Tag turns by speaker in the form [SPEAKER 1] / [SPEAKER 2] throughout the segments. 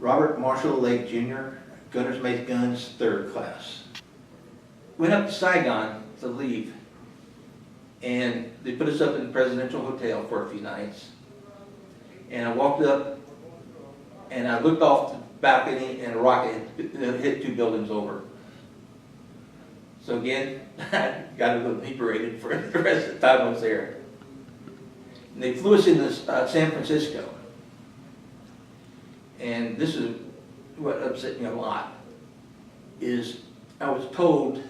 [SPEAKER 1] Robert Marshall Lake Jr., Gunners Mate Guns, 3rd class. Went up to Saigon to leave, and they put us up in the Presidential Hotel for a few nights. And I walked up, and I looked off the balcony, and a rocket hit 2 buildings over. So again, I got a little inebriated for the rest of the time I was there. And they flew us into San Francisco. And this is what upset me a lot, is I was told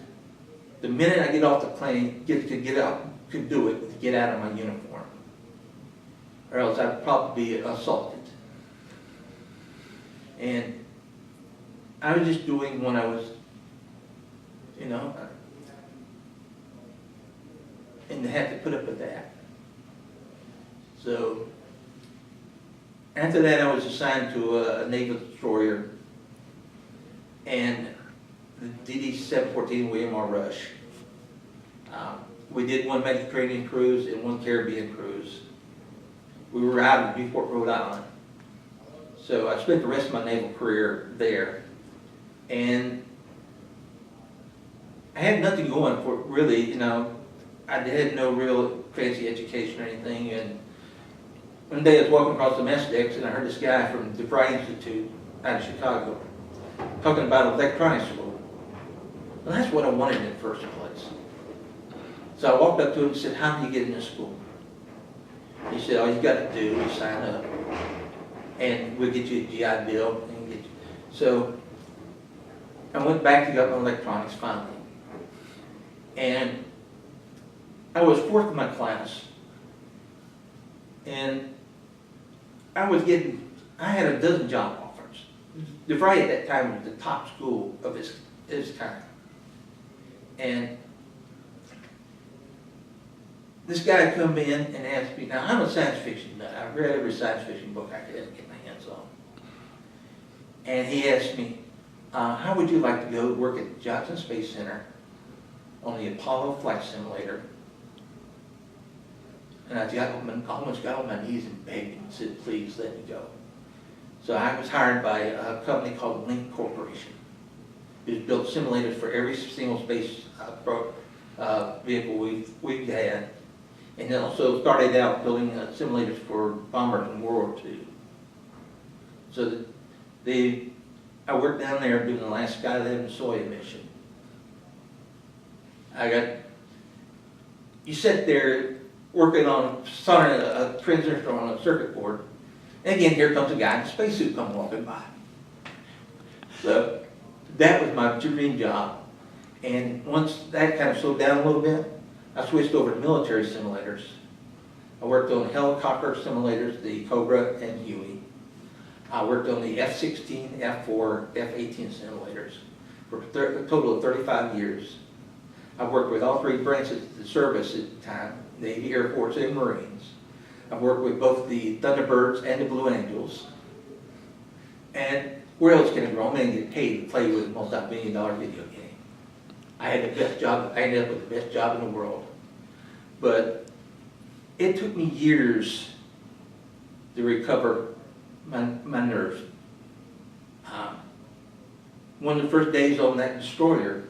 [SPEAKER 1] the minute I get off the plane, to get out, to do it, to get out of my uniform, or else I'd probably be assaulted. And I was just doing when I was, you know, and to have to put up with that. So after that, I was assigned to a naval destroyer and the DD-714 William R. Rush. We did 1 Mediterranean cruise and 1 Caribbean cruise. We were out in Newport, Rhode Island. So I spent the rest of my naval career there. And I had nothing going for really, you know, I had no real fancy education or anything. And one day I was walking across the mess decks and I heard this guy from the Fry Institute out of Chicago talking about electronics school. Well, that's what I wanted in the first place. So I walked up to him and said, "How do you get into school?" He said, "All you got to do is sign up and we'll get you a GI Bill." And get you. So I went back to get my electronics finally. And I was 4th in my class. And I had a dozen job offers. DeVry at that time was the top school of its time. And this guy come in and asked me, now I'm a science fiction nut. I've read every science fiction book I could ever get my hands on. And he asked me, how would you like to go work at the Johnson Space Center on the Apollo flight simulator? And I almost got on my knees and begged and said, "Please let me go." So I was hired by a company called Link Corporation. It built simulators for every single space vehicle we've had. And then also started out building simulators for bombers in World War II. So I worked down there doing the last Skylab and Soyuz mission. You sit there working on soldering a transistor on a circuit board, and again, here comes a guy in a spacesuit come walking by. So that was my dream job. And once that kind of slowed down a little bit, I switched over to military simulators. I worked on helicopter simulators, the Cobra and Huey. I worked on the F-16, F-4, F-18 simulators for a total of 35 years. I worked with all 3 branches of the service at the time, Navy, Air Force, and Marines. I've worked with both the Thunderbirds and the Blue Angels. And where else can a grown man get paid to play with a multi-billion-dollar video game? I had the best job. I ended up with the best job in the world. But it took me years to recover my nerves. One of the first days on that destroyer,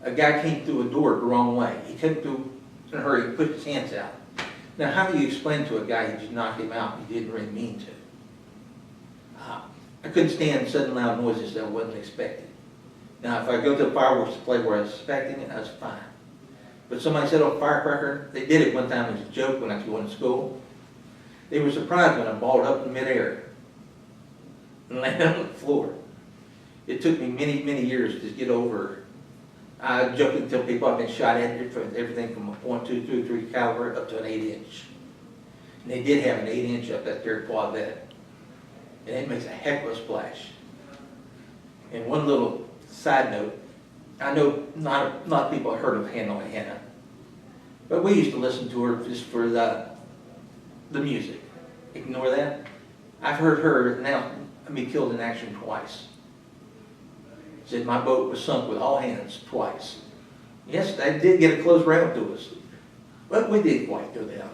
[SPEAKER 1] a guy came through a door the wrong way. He came through in a hurry, he put his hands out. Now, how do you explain to a guy you just knocked him out and you didn't really mean to? I couldn't stand sudden loud noises that I wasn't expecting. Now, if I go to a fireworks display where I was expecting it, I was fine. But somebody set off a firecracker. They did it one time as a joke when I was going to school. They were surprised when I balled up in midair and landed on the floor. It took me many, many years to get over. I joked and tell people I've been shot at for everything from a .223 caliber up to an 8-inch. And they did have an 8-inch up at their quadvet. And it makes a heck of a splash. And one little side note, I know not a lot of people have heard of Hanoi Hannah, but we used to listen to her just for the music. Ignore that. I've heard her now be killed in action twice. Said my boat was sunk with all hands twice. Yes, they did get a close round to us, but we didn't quite go down.